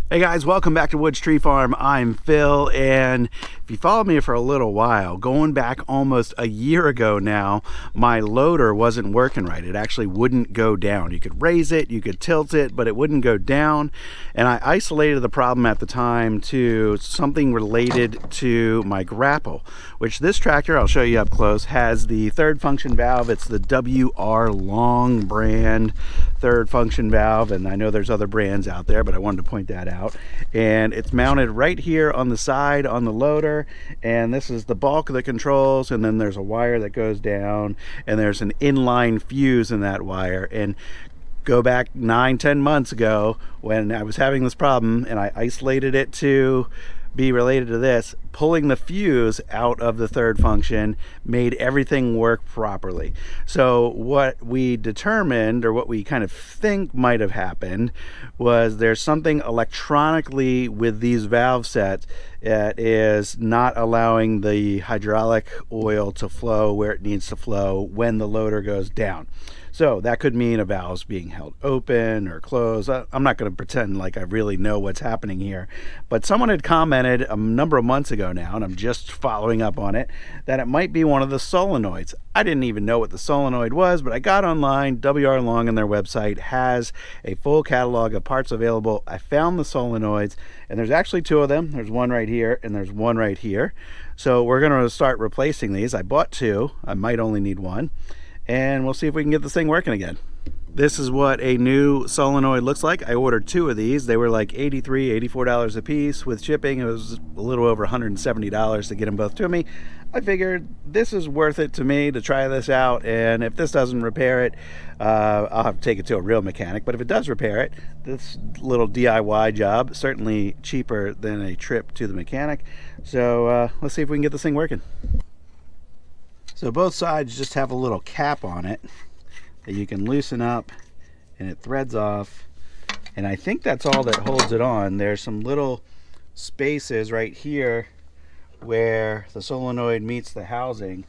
Hey guys, welcome back to Woods Tree Farm. I'm Phil, and if you followed me for a little while, going back almost a year ago now, my loader wasn't working right. It actually wouldn't go down. You could raise it, you could tilt it, but it wouldn't go down. And I isolated the problem at the time to something related to my Grapple, which this tractor, I'll show you up close, has the third function valve. It's the WR Long brand third function valve, and I know there's other brands out there, but I wanted to point that out. And it's mounted right here on the side on the loader, and this is the bulk of the controls, and then there's a wire that goes down, and there's an inline fuse in that wire. And go back 9-10 months ago when I was having this problem and I isolated it to be related to this, pulling the fuse out of the third function made everything work properly. So what we determined, or what we kind of think might have happened, was there's something electronically with these valve sets that is not allowing the hydraulic oil to flow where it needs to flow when the loader goes down. So that could mean a valve's being held open or closed. I'm not going to pretend like I really know what's happening here, but someone had commented a number of months ago now, and I'm just following up on it, that it might be one of the solenoids. I didn't even know what the solenoid was, but I got online. WR Long on their website has a full catalog of parts available. I found the solenoids, and there's actually two of them. There's one right here, and there's one right here. So we're going to start replacing these. I bought two. I might only need one. And we'll see if we can get this thing working again. This is what a new solenoid looks like. I ordered two of these. They were like $83, $84 a piece. With shipping, it was a little over $170 to get them both to me. I figured this is worth it to me to try this out, and if this doesn't repair it, I'll have to take it to a real mechanic. But if it does repair it, this little DIY job, certainly cheaper than a trip to the mechanic. So let's see if we can get this thing working. So both sides just have a little cap on it that you can loosen up, and it threads off. And I think that's all that holds it on. There's some little spaces right here where the solenoid meets the housing,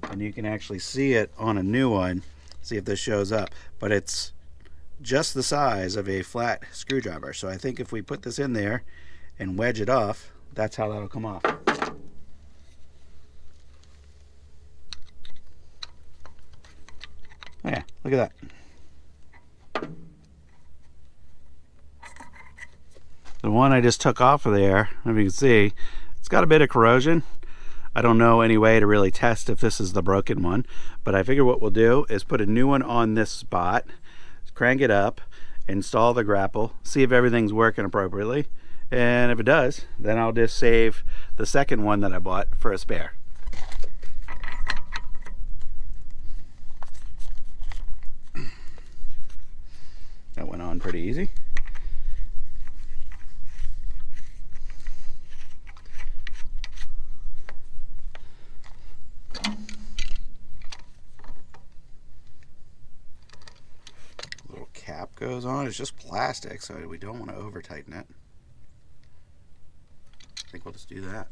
and you can actually see it on a new one. See if this shows up. But it's just the size of a flat screwdriver. So I think if we put this in there and wedge it off, that's how that'll come off. Oh yeah, look at that. The one I just took off of there, if you can see, it's got a bit of corrosion. I don't know any way to really test if this is the broken one, but I figure what we'll do is put a new one on this spot, crank it up, install the grapple, see if everything's working appropriately, and if it does, then I'll just save the second one that I bought for a spare. That went on pretty easy. Little cap goes on. It's just plastic, so we don't want to over tighten it. I think we'll just do that.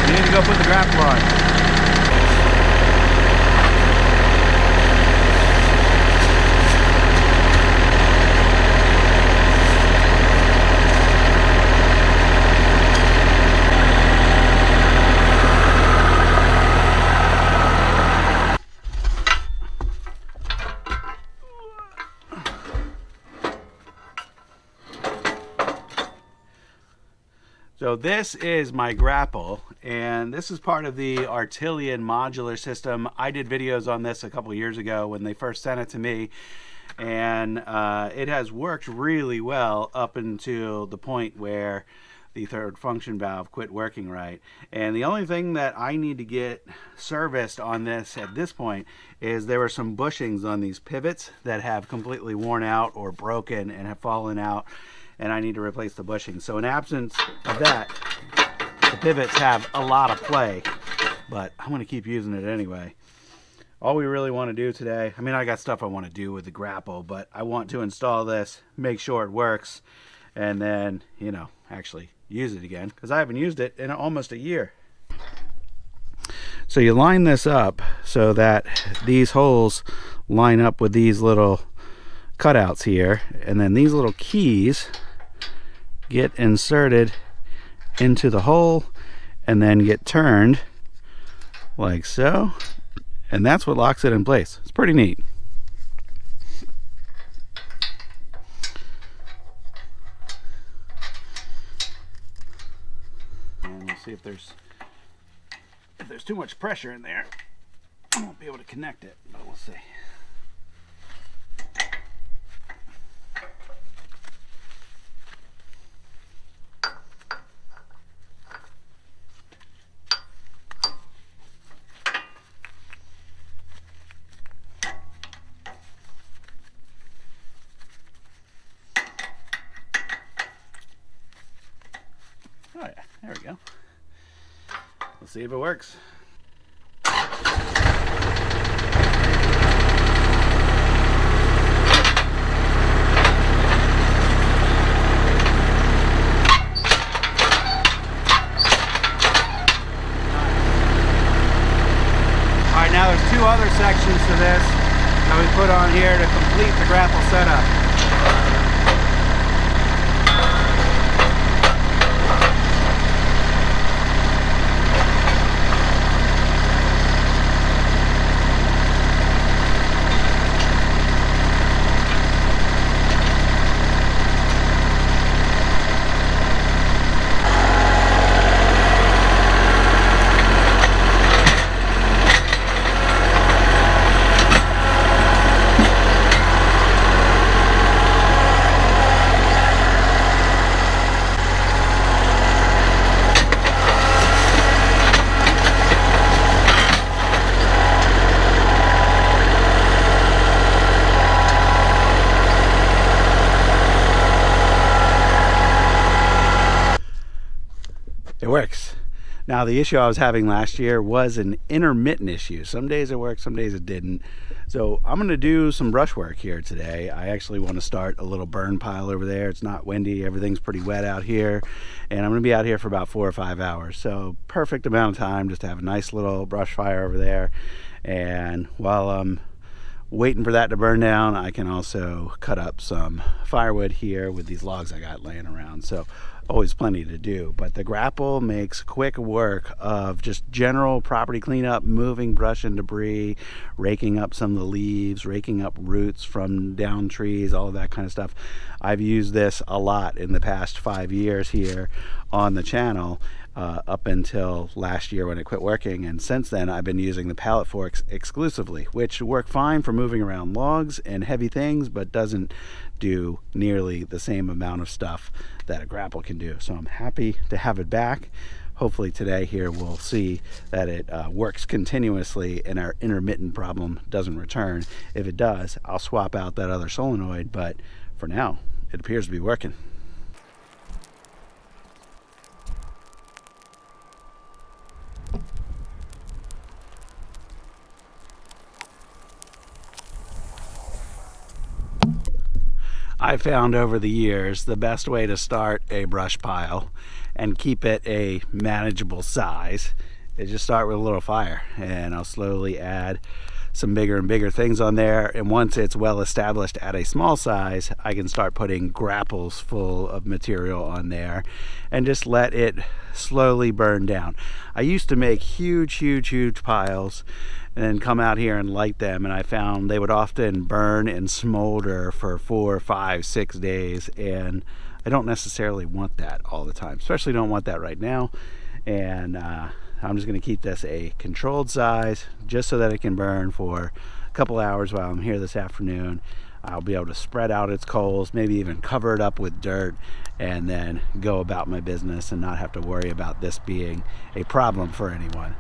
You need to go put the grapple on. So this is my grapple, and this is part of the Artilian modular system. I did videos on this a couple years ago when they first sent it to me, and it has worked really well up until the point where the third function valve quit working right. And the only thing that I need to get serviced on this at this point is there were some bushings on these pivots that have completely worn out or broken and have fallen out, and I need to replace the bushing. So in absence of that, the pivots have a lot of play, but I'm going to keep using it anyway. all we really want to do today, I mean, I got stuff I want to do with the Grapple, but I want to install this, make sure it works, and then, you know, actually use it again, because I haven't used it in almost a year. So you line this up so that these holes line up with these little cutouts here, and then these little keys get inserted into the hole and then get turned like so, and that's what locks it in place. It's pretty neat. And we'll see if there's too much pressure in there. I won't be able to connect it, but we'll see. Oh yeah, there we go. Let's see if it works. Alright, now there's two other sections to this that we put on here to complete the Grapple setup. It works. Now the issue I was having last year was an intermittent issue. Some days it worked, some days it didn't. So I'm going to do some brush work here today. I actually want to start a little burn pile over there. It's not windy, everything's pretty wet out here, and I'm going to be out here for about 4 or 5 hours. So perfect amount of time just to have a nice little brush fire over there. And while I'm waiting for that to burn down, I can also cut up some firewood here with these logs I got laying around. So always plenty to do. But the Grapple makes quick work of just general property cleanup, moving brush and debris, raking up some of the leaves, raking up roots from down trees, all of that kind of stuff. I've used this a lot in the past 5 years here on the channel, up until last year when it quit working, and since then I've been using the pallet forks exclusively, which work fine for moving around logs and heavy things, but doesn't do nearly the same amount of stuff that a Grapple can do. So I'm happy to have it back. Hopefully today here we'll see that it works continuously and our intermittent problem doesn't return. If it does, I'll swap out that other solenoid, but for now it appears to be working. I found over the years the best way to start a brush pile and keep it a manageable size is just start with a little fire, and I'll slowly add some bigger and bigger things on there, and once it's well established at a small size, I can start putting grapples full of material on there and just let it slowly burn down. I used to make huge piles and then come out here and light them, and I found they would often burn and smolder for 4, 5, 6 days, and I don't necessarily want that all the time, especially don't want that right now. And I'm just going to keep this a controlled size just so that it can burn for a couple hours while I'm here this afternoon. I'll be able to spread out its coals, maybe even cover it up with dirt, and then go about my business and not have to worry about this being a problem for anyone.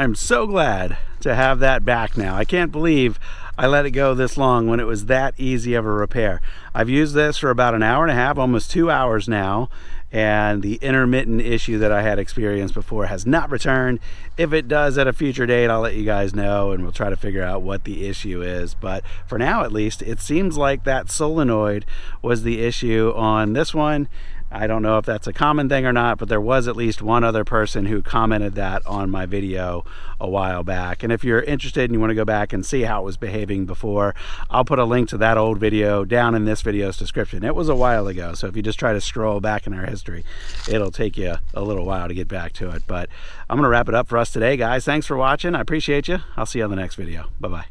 I'm so glad to have that back now. I can't believe I let it go this long when it was that easy of a repair. I've used this for about an hour and a half, almost 2 hours now, and the intermittent issue that I had experienced before has not returned. If it does at a future date, I'll let you guys know, and we'll try to figure out what the issue is. But for now, at least, it seems like that solenoid was the issue on this one. I don't know if that's a common thing or not, but there was at least one other person who commented that on my video a while back. And if you're interested and you want to go back and see how it was behaving before, I'll put a link to that old video down in this video's description. It was a while ago, so if you just try to scroll back in our history, it'll take you a little while to get back to it. But I'm going to wrap it up for us today, guys. Thanks for watching. I appreciate you. I'll see you on the next video. Bye-bye.